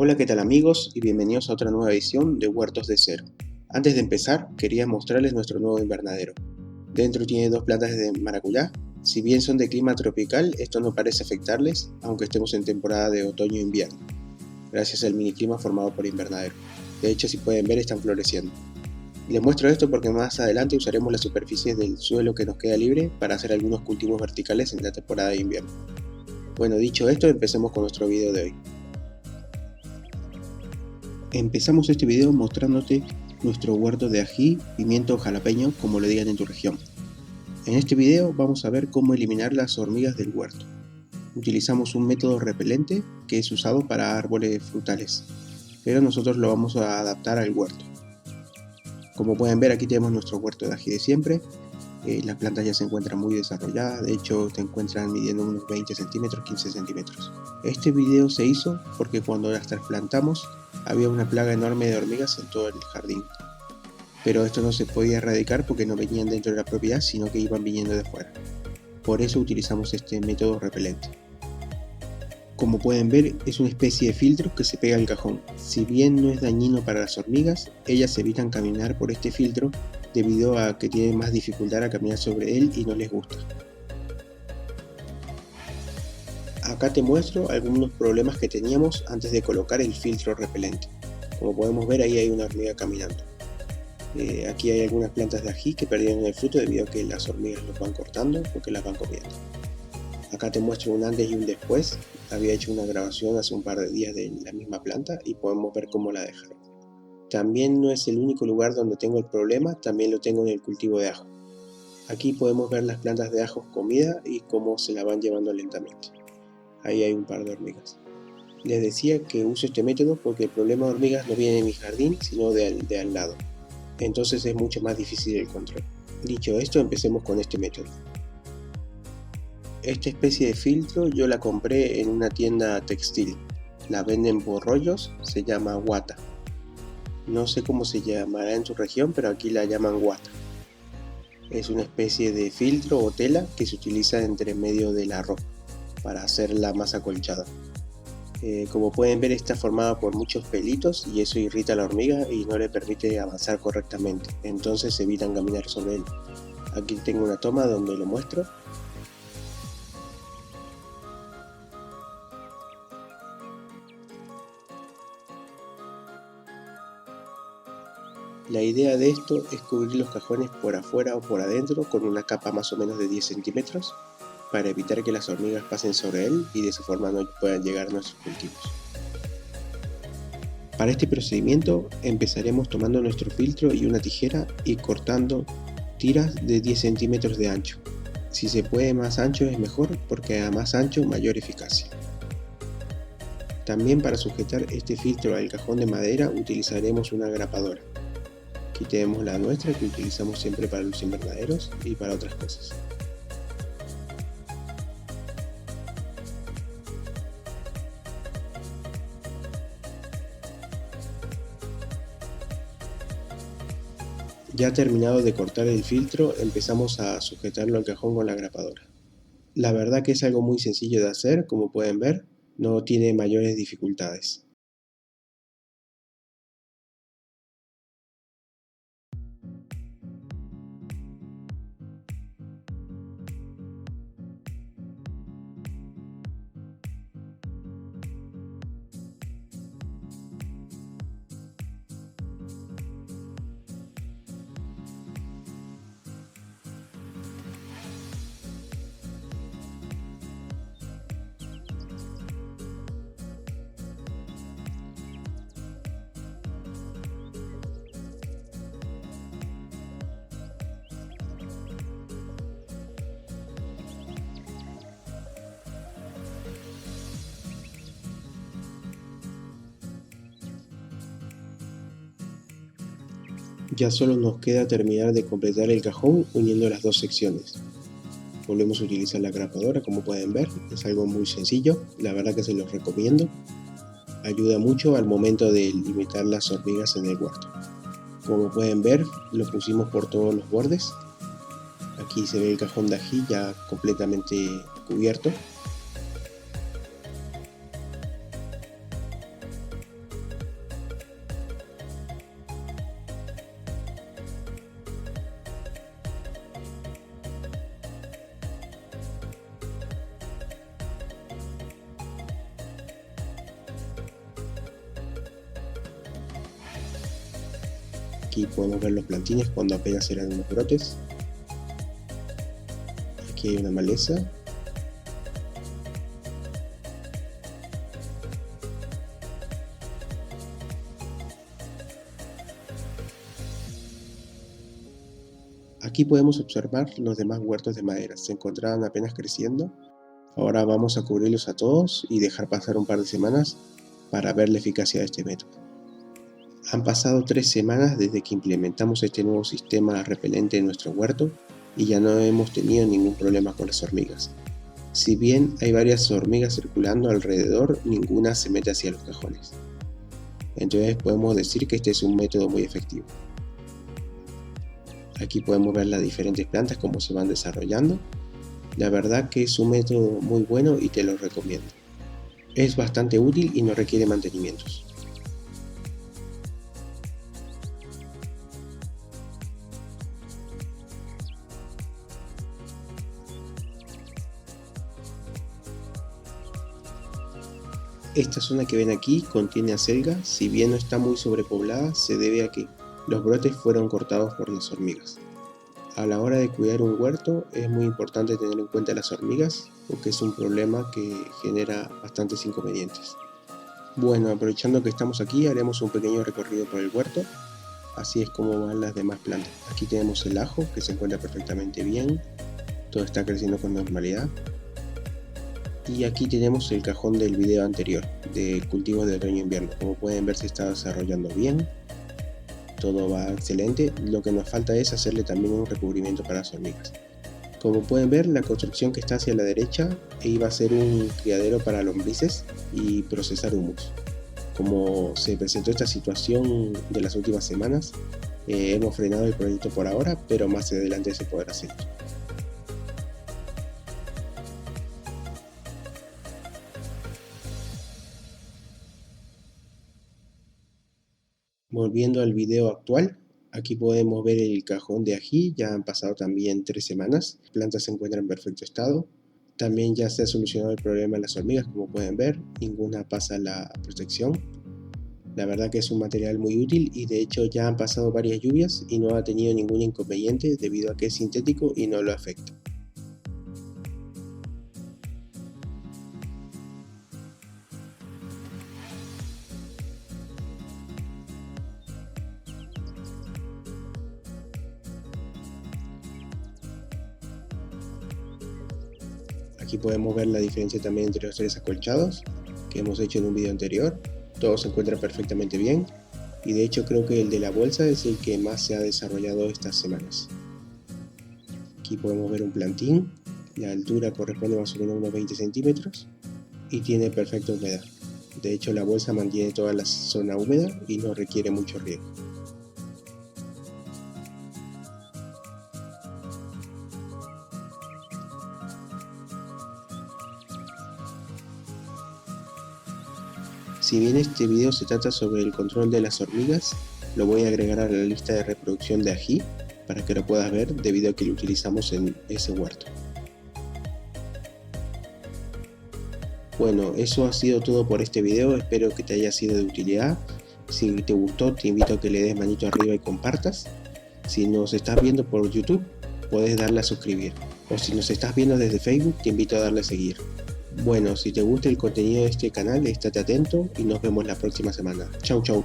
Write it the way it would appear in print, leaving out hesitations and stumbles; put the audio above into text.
Hola, ¿qué tal amigos? Y bienvenidos a otra nueva edición de Huertos de Cero. Antes de empezar, quería mostrarles nuestro nuevo invernadero. Dentro tiene dos plantas de maracuyá. Si bien son de clima tropical, esto no parece afectarles, aunque estemos en temporada de otoño e invierno, gracias al miniclima formado por invernadero. De hecho, si pueden ver, están floreciendo. Les muestro esto porque más adelante usaremos las superficies del suelo que nos queda libre para hacer algunos cultivos verticales en la temporada de invierno. Bueno, dicho esto, empecemos con nuestro video de hoy. Empezamos este video mostrándote nuestro huerto de ají, pimiento o jalapeño, como lo digan en tu región. En este video vamos a ver cómo eliminar las hormigas del huerto. Utilizamos un método repelente que es usado para árboles frutales, pero nosotros lo vamos a adaptar al huerto. Como pueden ver, aquí tenemos nuestro huerto de ají de siempre. Las plantas ya se encuentran muy desarrolladas, de hecho se encuentran midiendo unos 20 centímetros, 15 centímetros. Este video se hizo porque cuando las trasplantamos había una plaga enorme de hormigas en todo el jardín. Pero esto no se podía erradicar porque no venían dentro de la propiedad, sino que iban viniendo de fuera. Por eso utilizamos este método repelente. Como pueden ver, es una especie de filtro que se pega al cajón. Si bien no es dañino para las hormigas, ellas evitan caminar por este filtro debido a que tienen más dificultad a caminar sobre él y no les gusta. Acá te muestro algunos problemas que teníamos antes de colocar el filtro repelente. Como podemos ver, ahí hay una hormiga caminando. Aquí hay algunas plantas de ají que perdieron el fruto debido a que las hormigas los van cortando o que las van comiendo. Acá te muestro un antes y un después. Había hecho una grabación hace un par de días de la misma planta y podemos ver cómo la dejaron. También no es el único lugar donde tengo el problema, también lo tengo en el cultivo de ajo. Aquí podemos ver las plantas de ajo comida y cómo se la van llevando lentamente. Ahí hay un par de hormigas. Les decía que uso este método porque el problema de hormigas no viene de mi jardín, sino de al lado. Entonces es mucho más difícil el control. Dicho esto, empecemos con este método. Esta especie de filtro yo la compré en una tienda textil. La venden por rollos, se llama Wata. No sé cómo se llamará en tu región, pero aquí la llaman Wata. Es una especie de filtro o tela que se utiliza entre medio de la ropa para hacerla más acolchada. Como pueden ver, está formada por muchos pelitos y eso irrita a la hormiga y no le permite avanzar correctamente, entonces evitan caminar sobre él. Aquí tengo una toma donde lo muestro. La idea de esto es cubrir los cajones por afuera o por adentro con una capa más o menos de 10 centímetros para evitar que las hormigas pasen sobre él y de esa forma no puedan llegar a nuestros cultivos. Para este procedimiento empezaremos tomando nuestro filtro y una tijera y cortando tiras de 10 centímetros de ancho. Si se puede más ancho es mejor porque a más ancho mayor eficacia. También para sujetar este filtro al cajón de madera utilizaremos una grapadora. Aquí tenemos la nuestra que utilizamos siempre para los invernaderos y para otras cosas. Ya terminado de cortar el filtro, empezamos a sujetarlo al cajón con la grapadora. La verdad que es algo muy sencillo de hacer, como pueden ver, no tiene mayores dificultades. Ya solo nos queda terminar de completar el cajón uniendo las dos secciones. Volvemos a utilizar la grapadora, como pueden ver, es algo muy sencillo, la verdad que se los recomiendo. Ayuda mucho al momento de limitar las hormigas en el huerto. Como pueden ver, lo pusimos por todos los bordes. Aquí se ve el cajón de ají ya completamente cubierto. Aquí podemos ver los plantines cuando apenas eran unos brotes. Aquí hay una maleza. Aquí podemos observar los demás huertos de madera, se encontraban apenas creciendo. Ahora vamos a cubrirlos a todos y dejar pasar un par de semanas para ver la eficacia de este método. Han pasado 3 semanas desde que implementamos este nuevo sistema repelente en nuestro huerto y ya no hemos tenido ningún problema con las hormigas. Si bien hay varias hormigas circulando alrededor, ninguna se mete hacia los cajones. Entonces podemos decir que este es un método muy efectivo. Aquí podemos ver las diferentes plantas cómo se van desarrollando. La verdad que es un método muy bueno y te lo recomiendo. Es bastante útil y no requiere mantenimientos. Esta zona que ven aquí contiene acelga, si bien no está muy sobrepoblada, se debe a que los brotes fueron cortados por las hormigas. A la hora de cuidar un huerto es muy importante tener en cuenta las hormigas, porque es un problema que genera bastantes inconvenientes. Bueno, aprovechando que estamos aquí, haremos un pequeño recorrido por el huerto. Así es como van las demás plantas. Aquí tenemos el ajo, que se encuentra perfectamente bien, todo está creciendo con normalidad. Y aquí tenemos el cajón del video anterior, de cultivos de otoño-invierno. Como pueden ver, se está desarrollando bien, todo va excelente. Lo que nos falta es hacerle también un recubrimiento para las hormigas. Como pueden ver, la construcción que está hacia la derecha iba a ser un criadero para lombrices y procesar humus. Como se presentó esta situación de las últimas semanas, hemos frenado el proyecto por ahora, pero más adelante se podrá seguir. Volviendo al video actual, aquí podemos ver el cajón de ají, ya han pasado también 3 semanas, las plantas se encuentran en perfecto estado. También ya se ha solucionado el problema de las hormigas, como pueden ver, ninguna pasa la protección. La verdad que es un material muy útil y de hecho ya han pasado varias lluvias y no ha tenido ningún inconveniente debido a que es sintético y no lo afecta. Aquí podemos ver la diferencia también entre los 3 acolchados que hemos hecho en un video anterior. Todo se encuentra perfectamente bien y de hecho creo que el de la bolsa es el que más se ha desarrollado estas semanas. Aquí podemos ver un plantín, la altura corresponde más o menos a unos 20 centímetros y tiene perfecta humedad. De hecho la bolsa mantiene toda la zona húmeda y no requiere mucho riego. Si bien este video se trata sobre el control de las hormigas, lo voy a agregar a la lista de reproducción de ají para que lo puedas ver debido a que lo utilizamos en ese huerto. Bueno, eso ha sido todo por este video, espero que te haya sido de utilidad. Si te gustó, te invito a que le des manito arriba y compartas. Si nos estás viendo por YouTube, puedes darle a suscribir. O si nos estás viendo desde Facebook, te invito a darle a seguir. Bueno, si te gusta el contenido de este canal, estate atento y nos vemos la próxima semana. Chau chau.